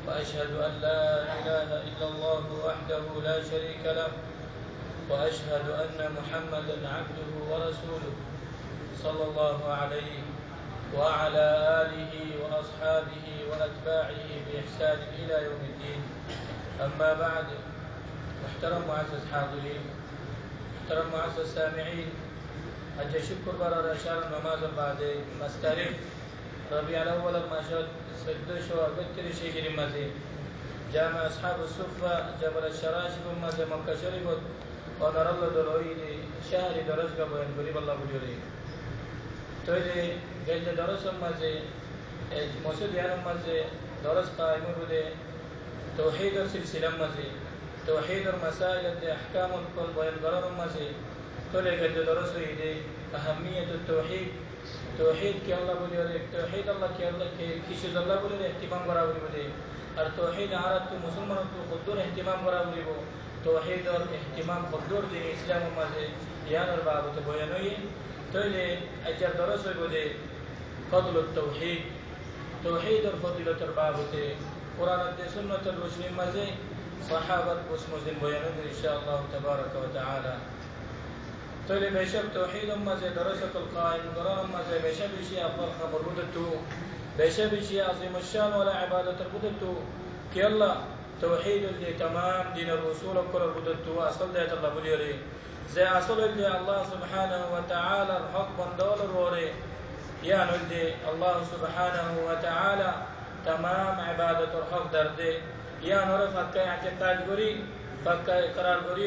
وأشهد أن لا إله إلا الله وحده لا شريك له وأشهد أن محمدا عبده ورسوله صلى الله عليه وعلى آله وأصحابه وأتباعه بإحسان إلى يوم الدين. أما بعد، محترم معزز حاضرين، محترم معزز سامعين، أجل شكر برا رشار النماز بعد مسترف ربيع الأول المشهد سدش وقتل شيء مزيد جامع أصحاب الصفة جبل الشراشف مزيد مكة شريفت ونرى الله دلوي شهر درس قبل قريب الله بجوري توجه جلد درس مزيد موسود يانم مزيد درس قائم بده توحيد السلسلة مزيد توحيد المسائل أحكام الكل بين قرار مزيد كل جلد درس يدي أهمية التوحيد توحيد كي الله بولي توحيد الله كي الله كيشز الله بولي اهتمام براولي بولي التوحيد عرضت مسلمان خدور اهتمام براولي بو توحيد اور اهتمام خدور دين اسلام مازه يان الباب تبوينوي تولي اجر درس بولي فضل التوحيد توحيد اور فضيلة الباب ته قران السنه الرسول مازه صحابه مسلمين بيانون ان شاء الله تبارك وتعالى تولي بيشب توحيد مازه درسة القائم قرار مازه بيشب شيء افضل خبر بدتو بيشب شيء عظيم الشان ولا عبادة بدتو كي الله توحيد اللي تمام دين الرسول كل بدتو اصل ده الله بليري زي اصل اللي الله سبحانه وتعالى الحق بندول الوري يعني اللي الله سبحانه وتعالى تمام عبادة الحق درده يا نور فكا اعتقاد غري فكا اقرار غري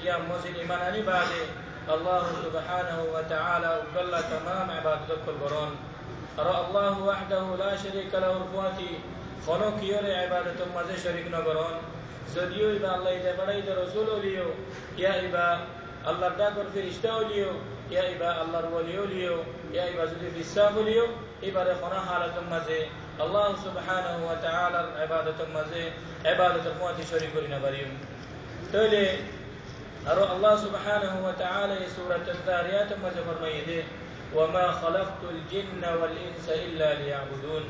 يا موسى ايماناني بعد الله سبحانه وتعالى وقال تمام عبادتك القرآن أرى الله وحده لا شريك له رفواتي خلق يرى عبادة مزه شريك نقران زديو إبا الله إذا بريد رسول ليو يا إبا الله داكر في اشتاو ليو يا إبا الله روليو ليو يا إبا زديو في الساق ليو إبا رخنا حالة مزه الله سبحانه وتعالى عبادة مزه عبادة رفواتي شريك لنا بريم تولي أرى الله سبحانه وتعالى سورة الذاريات ما فرميده وما خلقت الجن والإنس إلا ليعبدون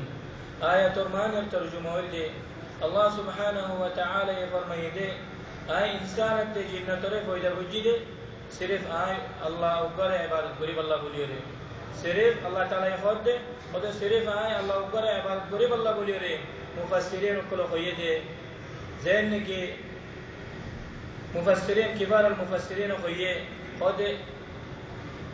آية ترمان الترجمة اللي الله سبحانه وتعالى فرميده آي إنسان الجنة طرف وإذا وجده صرف آي الله أكبر عبادة قريب الله بليره صرف الله تعالى يخده وده صرف آي الله أكبر عبادة قريب الله بليره مفسرين كل خيده زين كي مفسرين كبار المفسرين خيه قد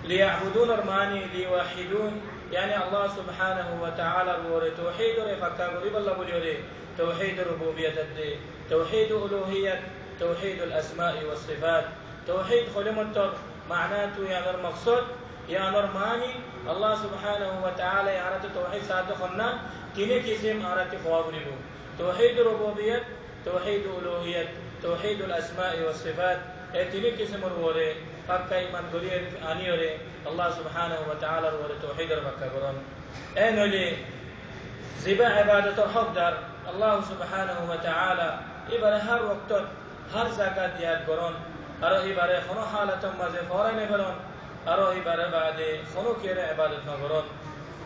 ليعبدون الماني ليوحدون يعني الله سبحانه وتعالى توحيد رفقا قريب الله بليوري توحيد ربوبية توحيد ألوهية توحيد الأسماء والصفات توحيد خلمتر معناته يعني المقصود يعني ماني الله سبحانه وتعالى يعني توحيد سادخنا كني كسم أردت خوابريبو توحيد ربوبية توحيد ألوهية توحيد الأسماء والصفات اتني كسم الوري فكا إيمان قرير آنيوري الله سبحانه وتعالى الوري توحيد الفكا قرآن أين لي زبا عبادة الحق دار الله سبحانه وتعالى إبرا هر وقت هر زكاة ديات قرآن أرى إبرا خنو حالة مزي فورين قرآن أرى إبرا بعد خنو كير عبادة قرآن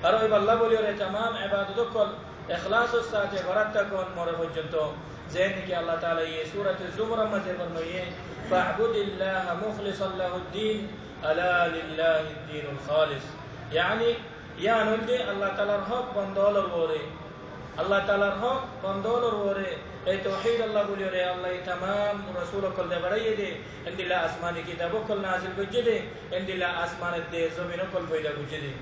أرى إبرا الله بوليوري تمام عبادة كل إخلاص الساعة برتكون مرفو جنتو زين كي الله تعالى سورة الزمر ما فرميه فاعبد الله مخلصا له الدين ألا لله الدين الخالص يعني يا نلدي الله تعالى رحق بندول الوري الله تعالى رحق بندول الوري اي توحيد الله بوليوري الله تمام رسولك كل دبريه دي عند الله اسماني كتابك كل نازل بجدي عند الله اسمان دي زمين كل بيدا بجدي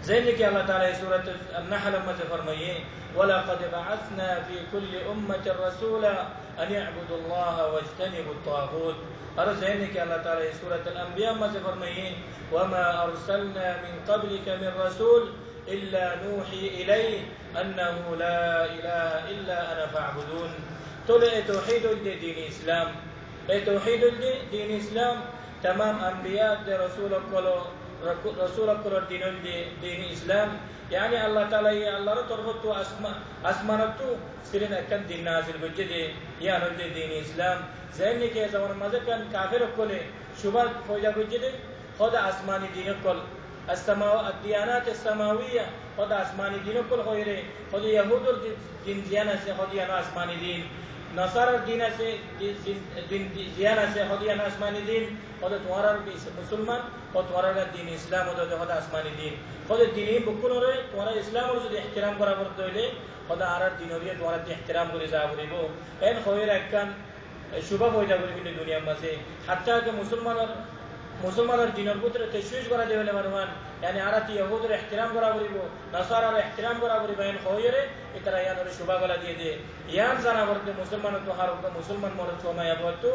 زين كي الله تعالى سورة النحل ما فرميه ولقد بعثنا في كل أمة رسولا أن يعبدوا الله واجتنبوا الطاغوت أرسلنك الله تعالى سورة الأنبياء ما فرميه وما أرسلنا من قبلك من رسول إلا نوحي إليه أنه لا إله إلا أنا فاعبدون تولي توحيد دين إسلام توحيد دين إسلام تمام أنبياء رسولك رسولك دين إسلام يعني الله تعالى الله رترفت أسمانته سرنا كان دين نازل بجدي يا نرد دين إسلام زين كي زمان ما كان كافر كله شباب فوجا بجدي خدا أسماني دين كل الديانات السماوية قد أسماني دين كل خيره قد يهود الدين ديانة سے قد ينا أسماني دين نصارى الدين سے دين ديانة سے قد ينا أسماني دين قد توارا مسلمان قد توارا الدين إسلام قد أسماني دين قد الدين بكون رأي توارا إسلام ورسول احترام قرار بردوله قد أرى الدين وريه توارا احترام قرار زابري بو إن خيره كان شبه হইতা করি কিন্তু দুনিয়ার মাঝে হাত্তা কে মুসলমানের দিনের পুত্রে তশবিশ করা দেবে মারমান yani আরাতি ইহুদের ইহতিরাম করা করিব নাসারার ইহতিরাম করা করিব এন খয়রে ইতারা ইয়ানরে শুভা গলা দিয়ে দে ইয়ান জানা করতে মুসলমান তো হারক মুসলমান মর চমা ইয়াবতু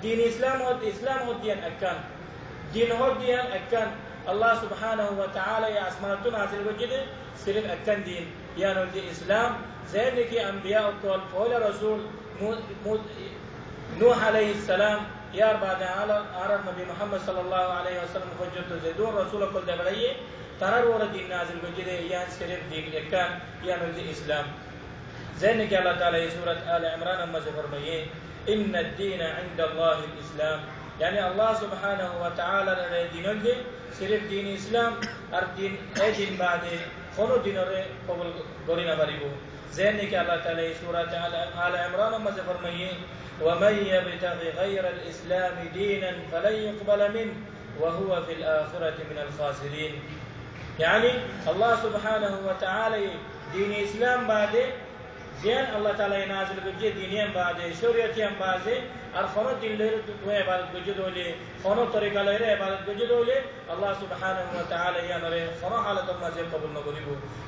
দিন ইসলাম হদিয়ান আকান দিন হদিয়ান আকান আল্লাহ সুবহানাহু ওয়া তাআলা ইয়া আসমানাতু নাযিল গজিদে সিরিফ আকান দিন ইয়ানুল ইসলাম যেনে কি আম্বিয়া ও কল ফওলা রাসূল نوح عليه السلام يا بعد على النبي محمد صلى الله عليه وسلم وجدت زيدون رسول كل دبريه ترى ور دين نازل بجد يان شريف دين كان يان الاسلام زين que Allah تعالى سورة آل عمران اما فرمائے ان الدين عند الله الاسلام يعني الله سبحانه وتعالى دين دي صرف دين اسلام আর দিন এই দিন বাদে কোন দিনরে কবুল করি না পারিব زين que Allah تعالى سورة آل عمران اما فرمائے ومن يبتغي غير الإسلام دينا فلن يقبل منه وهو في الآخرة من الخاسرين يعني الله سبحانه وتعالى دين الإسلام بعد زين الله تعالى ينازل بجد دينيا بعد شريعتيا بعد أرخنا دين لير توي بعد بجد ولي خنا طريقة لير بعد بجد ولي الله سبحانه وتعالى ينره خنا حالة ما زين قبول نقوليه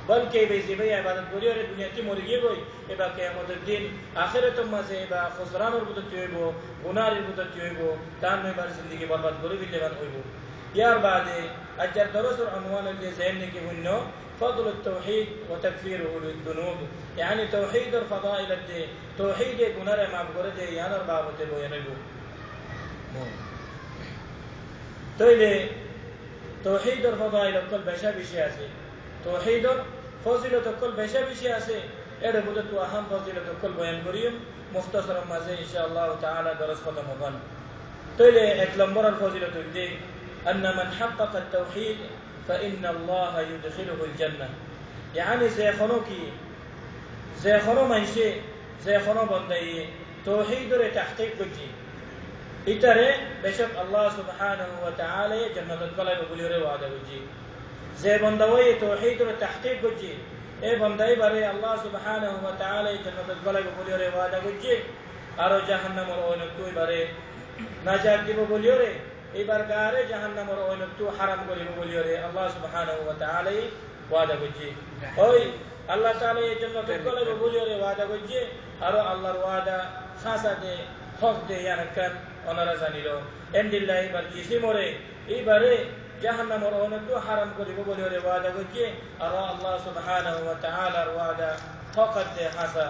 بل كي بيزيبي عبادت بوليه الدنيا تي مريجي بوي إبا كيامات الدين آخرة ما زيبا خسران ربط تيوبو غنار ربط تيوبو تام में बार जिंदगी बर्बाद करो बिल्ले बन होइबो यार बादे अजर दरस और عنوان اللي زين के हुन्नो فضل التوحيد وتكفيره للذنوب يعني توحيد الفضائل الدين توحيد غنار ما بقرده يانر بابته بو ينبو تويله توحيد الفضائل كل بشا بشي আছে توحيد فضيلة كل بشا بشي আছে এর মধ্যে তো আহম ফজিলত কল বয়ান করিম মুখতাসার মাঝে ইনশাআল্লাহ তাআলা দরস খতম হবান তাইলে এক নম্বর ফজিলত হইতে ان من حقق التوحيد فان الله يدخله الجنه يعني زي خنو منشي زي خنو بندي توحيد ر تحقيق بجي ইতারে বেশক আল্লাহ সুবহানাহু ওয়া তাআলা জান্নাতুল কলাই বলিরে ওয়াদা বজি যে বন্দাওয়ে তাওহীদ র তাহকিক বজি এ বন্দাই বারে আল্লাহ সুবহানাহু ওয়া তাআলা জান্নাতুল কলাই বলিরে ওয়াদা বজি আর জাহান্নামের ওনতু বারে নাজাত দিব বলিরে এবার গারে জাহান্নামের ওনতু হারাম করিব বলিরে আল্লাহ সুবহানাহু ওয়া তাআলা ওয়াদা বজি ওই আল্লাহ তাআলা জান্নাতুল কলাই বলিরে ওয়াদা বজি আর আল্লাহর ওয়াদা খাসাতে হক দে ইয়ানকান ওনারা জানিল এন্ডিল্লাহ এবার কিসি মরে এইবারে জাহান্নামের অনন্ত হারাম করিব বলে ওরে ওয়াদা করছে আর আল্লাহ সুবহানাহু ওয়া তাআলার ওয়াদা ফকত দে হাসা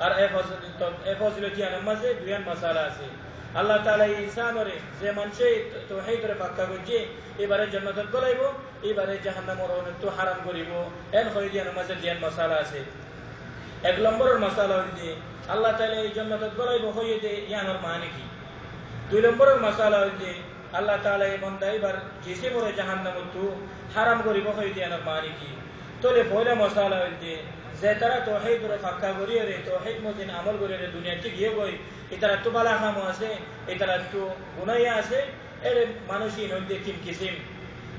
আর এ ফজিলতি নামাজে দুইয়ান মাসালা আছে আল্লাহ তাআলা ইনসানরে যে মানুষে তাওহীদের পাক্কা করছে এবারে জান্নাতে গলাইব এবারে জাহান্নামের অনন্ত হারাম করিব এন হইদিয়া নামাজে দুইয়ান মাসালা আছে এক নম্বরের মাসালা হইছে আল্লাহ তাআলা এই জান্নাতে গলাইব হইয়ে দে ইয়ানোর মানে কি দুই নম্বরের মাসালা হইছে আল্লাহ তাআলা এই বান্দা এবার যেসে পরে জাহান্নামতু হারাম করিব হইতে আনার মানে কি তোলে পয়লা মাসালা হইছে যে তারা তাওহীদের পাক্কা করিয়ে রে তাওহীদ মদিন আমল করিয়ে রে দুনিয়াতে গিয়ে গই এটারা তো বালা কাম আছে এটারা তো গুনাহ আছে এর মানুষই নদী তিন কিসিম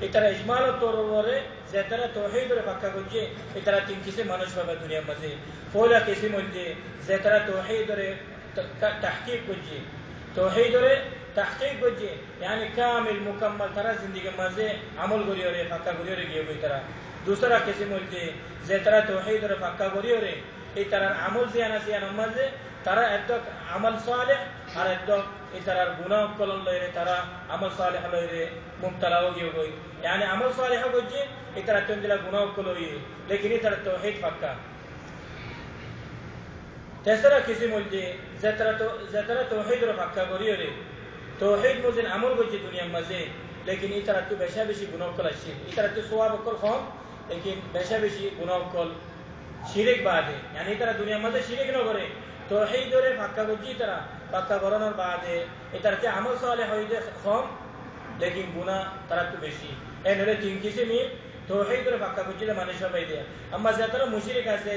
এটারা ইজমালত তররে যে তারা তাওহীদের পাক্কা করছে এটারা তিন কিসিম মানুষ পাবে দুনিয়ার মাঝে পয়লা কিসিম হইছে যে তারা তাওহীদের তাহকিক করছে توحيد تحقيق بجي يعني كامل مكمل ترى زندگی مزه عمل گریوره پکا گریوره گیوی ترى دوسرا قسم ہوتے যে তারা توحيد রে পাক্কা গরিওরে এই তার আমল জিয়ানা জিয়ানা মধ্যে তারা একদম আমল সালেহ আর একদম এই তার গুনাহ কলন লইরে তারা আমল সালেহ লইরে মুবতলা হয়ে গই يعني আমল সালেহ গজে এই তার তন্দিলা গুনাহ কলই लेकिन এই তার توحيد পাক্কা তেসরা কিসিম হইছে যে তারা তাওহীদ রে পাক্কা করিয়ে তাওহীদ মজিন আমল করছে দুনিয়ার মাঝে लेकिन এই তারা তো বেশি বেশি গুনাহ করছে এই তারা তো সওয়াব কল কম लेकिन বেশি বেশি গুনাহ কল শিরক বাদে يعني তারা দুনিয়ার মাঝে শিরক না করে তাওহীদ রে পাক্কা করছে তারা পাক্কা করানোর বাদে এই তারা যে আমল সালেহ হইছে কম লেকিন গুণা তারা তো বেশি এর তিন কিসিমই তৌহিদ করে পাক্কা করছিল মানুষ সবাই দেয়া আমরা যারা মুশরিক আছে